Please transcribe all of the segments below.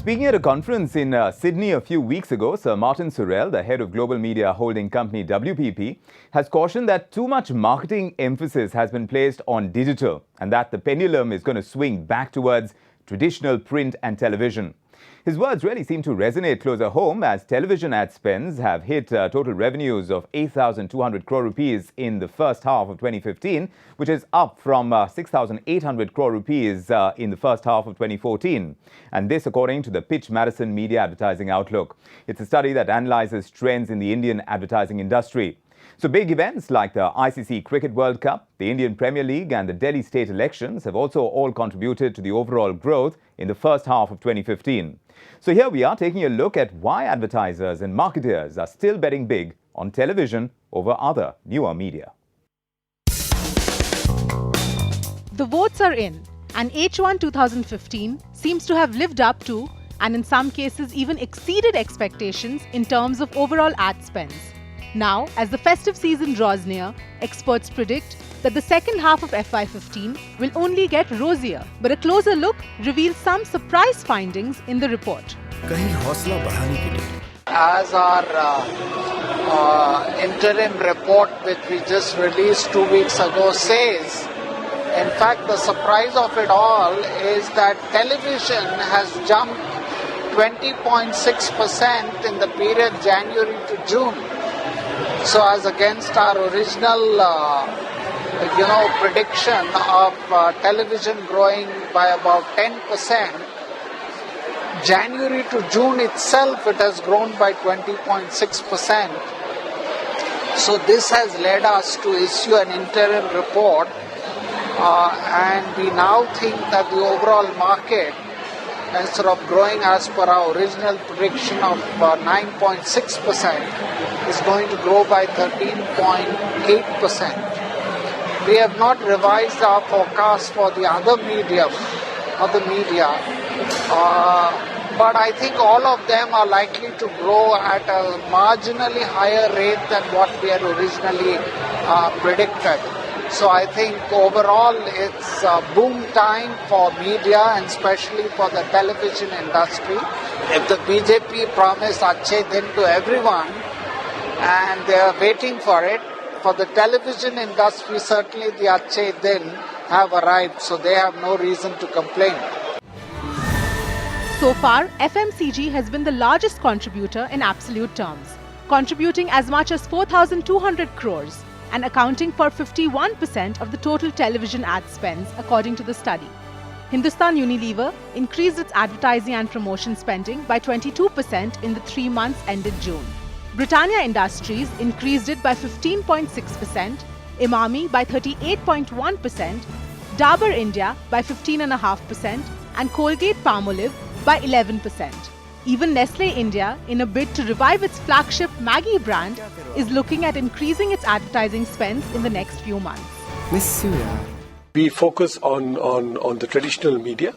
Speaking at a conference in Sydney a few weeks ago, Sir Martin Sorrell, the head of global media holding company WPP, has cautioned that too much marketing emphasis has been placed on digital and that the pendulum is going to swing back towards traditional print and television. His words really seem to resonate closer home as television ad spends have hit total revenues of 8,200 crore rupees in the first half of 2015, which is up from 6,800 crore rupees in the first half of 2014. And this according to the Pitch Madison Media Advertising Outlook. It's a study that analyzes trends in the Indian advertising industry. So big events like the ICC Cricket World Cup, the Indian Premier League and the Delhi state elections have also all contributed to the overall growth in the first half of 2015. So here we are taking a look at why advertisers and marketers are still betting big on television over other newer media. The votes are in, and H1 2015 seems to have lived up to, and in some cases even exceeded expectations in terms of overall ad spends. Now, as the festive season draws near, experts predict that the second half of FY15 will only get rosier. But a closer look reveals some surprise findings in the report. As our interim report, which we just released 2 weeks ago, says, in fact, the surprise of it all is that television has jumped 20.6% in the period January to June. So as against our original, prediction of television growing by about 10%, January to June itself it has grown by 20.6%. So this has led us to issue an interim report, and we now think that the overall market, instead of growing as per our original prediction of 9.6%, is going to grow by 13.8%. We have not revised our forecast for the other media, but I think all of them are likely to grow at a marginally higher rate than what we had originally predicted. So I think overall it's a boom time for media and especially for the television industry. If the BJP promised Achhe Din to everyone and they are waiting for it, for the television industry certainly the Achhe Din have arrived, so they have no reason to complain. So far, FMCG has been the largest contributor in absolute terms, contributing as much as 4,200 crores. And accounting for 51% of the total television ad spends, according to the study. Hindustan Unilever increased its advertising and promotion spending by 22% in the 3 months ended June. Britannia Industries increased it by 15.6%, Emami by 38.1%, Dabur India by 15.5%, and Colgate Palmolive by 11%. Even Nestle India, in a bid to revive its flagship Maggi brand, is looking at increasing its advertising spends in the next few months. We focus on the traditional media,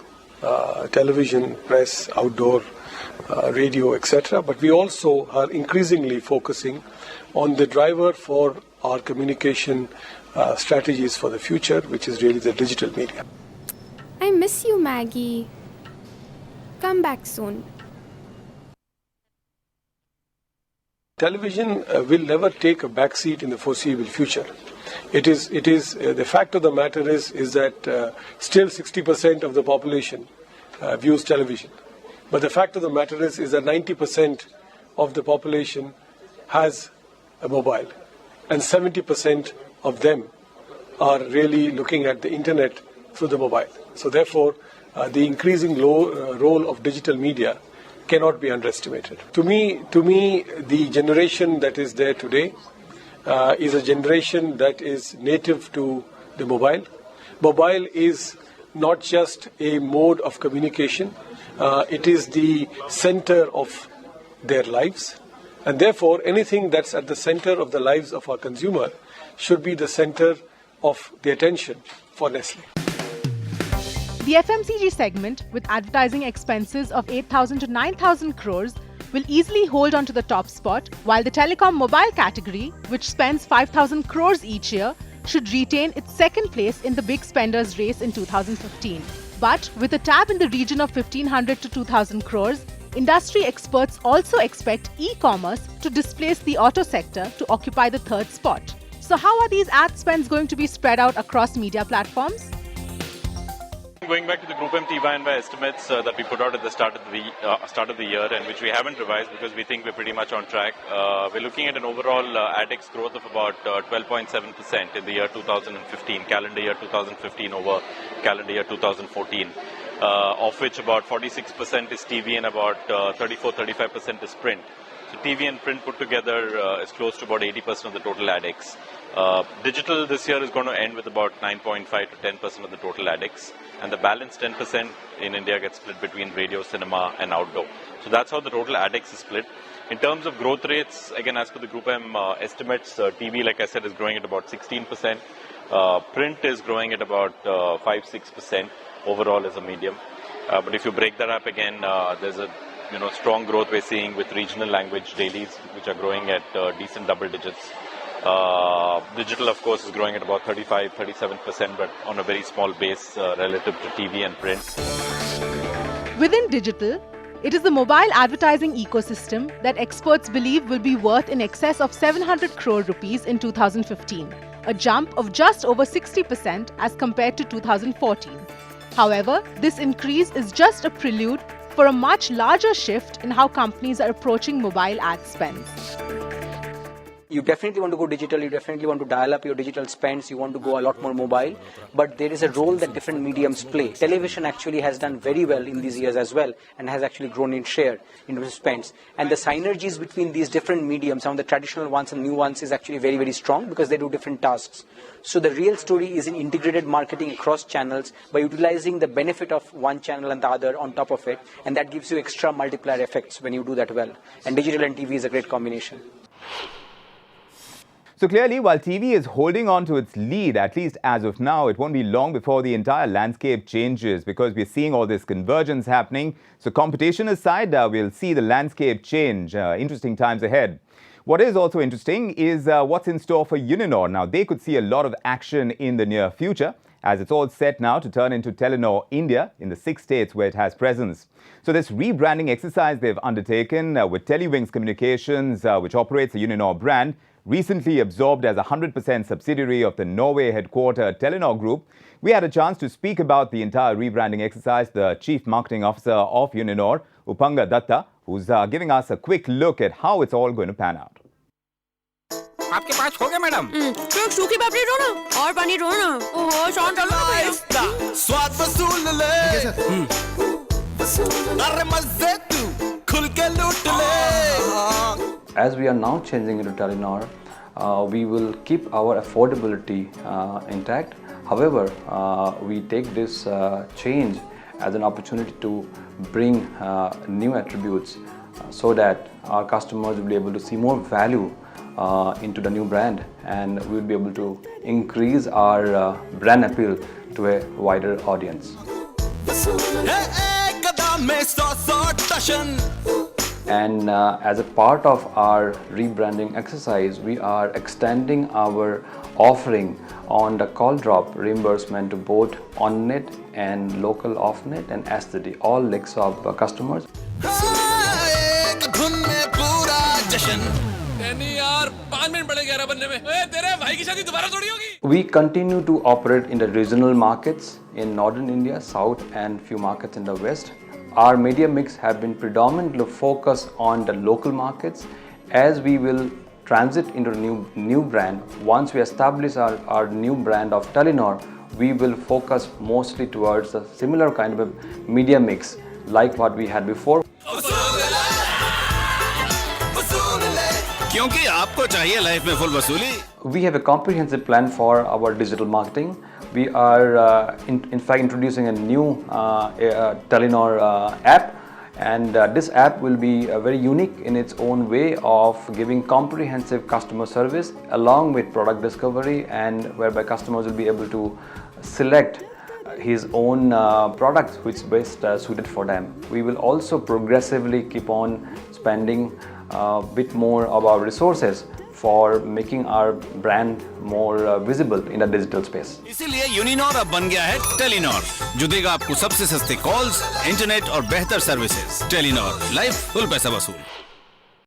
television, press, outdoor, radio, etc. But we also are increasingly focusing on the driver for our communication strategies for the future, which is really the digital media. I miss you, Maggie. Come back soon. Television will never take a backseat in the foreseeable future. It is the fact of the matter is that still 60% of the population views television. But the fact of the matter is that 90% of the population has a mobile. And 70% of them are really looking at the internet through the mobile. So therefore, the increasing role of digital media cannot be underestimated. To me, the generation that is there today is a generation that is native to the mobile. Mobile is not just a mode of communication, it is the center of their lives. And therefore, anything that's at the center of the lives of our consumer should be the center of the attention for Nestle. The FMCG segment, with advertising expenses of 8,000 to 9,000 crores, will easily hold on to the top spot, while the telecom mobile category, which spends 5,000 crores each year, should retain its second place in the big spenders race in 2015. But with a tab in the region of 1500 to 2000 crores, industry experts also expect e-commerce to displace the auto sector to occupy the third spot. So how are these ad spends going to be spread out across media platforms? Going back to the GroupM TV estimates that we put out at the start of the year, and which we haven't revised because we think we're pretty much on track. We're looking at an overall AdX growth of about 12.7% in the year 2015, calendar year 2015 over calendar year 2014, of which about 46% is TV and about 34-35% is print. So TV and print put together is close to about 80% of the total AdX. Digital this year is going to end with about 9.5 to 10% of the total AdX, and the balance 10% in India gets split between radio, cinema and outdoor. So that's how the total AdX is split. In terms of growth rates, again as per the GroupM estimates, TV, like I said, is growing at about 16%. Print is growing at about 5-6% overall as a medium. But if you break that up again, there's a strong growth we're seeing with regional language dailies, which are growing at decent double digits. Digital, of course, is growing at about 35-37%, but on a very small base relative to TV and print. Within digital, it is the mobile advertising ecosystem that experts believe will be worth in excess of 700 crore rupees in 2015, a jump of just over 60% as compared to 2014. However, this increase is just a prelude for a much larger shift in how companies are approaching mobile ad spends. You definitely want to go digital, you definitely want to dial up your digital spends, you want to go a lot more mobile, but there is a role that different mediums play. Television actually has done very well in these years as well and has actually grown in share in terms of spends. And the synergies between these different mediums, some of the traditional ones and new ones, is actually very, very strong because they do different tasks. So the real story is in integrated marketing across channels by utilizing the benefit of one channel and the other on top of it, and that gives you extra multiplier effects when you do that well. And digital and TV is a great combination. So clearly, while TV is holding on to its lead, at least as of now, it won't be long before the entire landscape changes because we're seeing all this convergence happening. So competition aside, we'll see the landscape change. Interesting times ahead. What is also interesting is what's in store for Uninor. Now, they could see a lot of action in the near future, as it's all set now to turn into Telenor India in the 6 states where it has presence. So this rebranding exercise they've undertaken with Telewings Communications, which operates the Uninor brand, recently absorbed as a 100% subsidiary of the Norway headquartered Telenor Group. We had a chance to speak about the entire rebranding exercise, the Chief Marketing Officer of Uninor, Upang Dutta, who's giving us a quick look at how it's all going to pan out. आपके पास हो गया madam तो एक सूखी पापड़ी दो ना और पानी दो ना ओहो शांत डालो ना भैया स्वाद वसूल ले अरे मजे तू खुल के लूट ले. As we are now changing into Telenor, we will keep our affordability intact. However, we take this change as an opportunity to bring new attributes so that our customers will be able to see more value into the new brand, and we will be able to increase our brand appeal to a wider audience. And as a part of our rebranding exercise, we are extending our offering on the call drop reimbursement to both on-net and local off-net and STD, all legs of customers. We continue to operate in the regional markets in northern India, south, and few markets in the west. Our media mix have been predominantly focused on the local markets. As we will transit into a new brand, once we establish our new brand of Telenor, we will focus mostly towards a similar kind of a media mix like what we had before. क्योंकि आपको चाहिए life में full वसूली. We have a comprehensive plan for our digital marketing. We are in fact introducing a new Telenor app, and this app will be very unique in its own way of giving comprehensive customer service along with product discovery, and whereby customers will be able to select his own products which is best suited for them. We will also progressively keep on spending a bit more of our resources for making our brand more visible in the digital space. इसीलिए Uninor अब बन गया है Telenor, जो देगा आपको सबसे सस्ते कॉल्स, इंटरनेट और बेहतर सर्विसेज। टेलीनॉर, लाइफ फुल पैसा वसूल।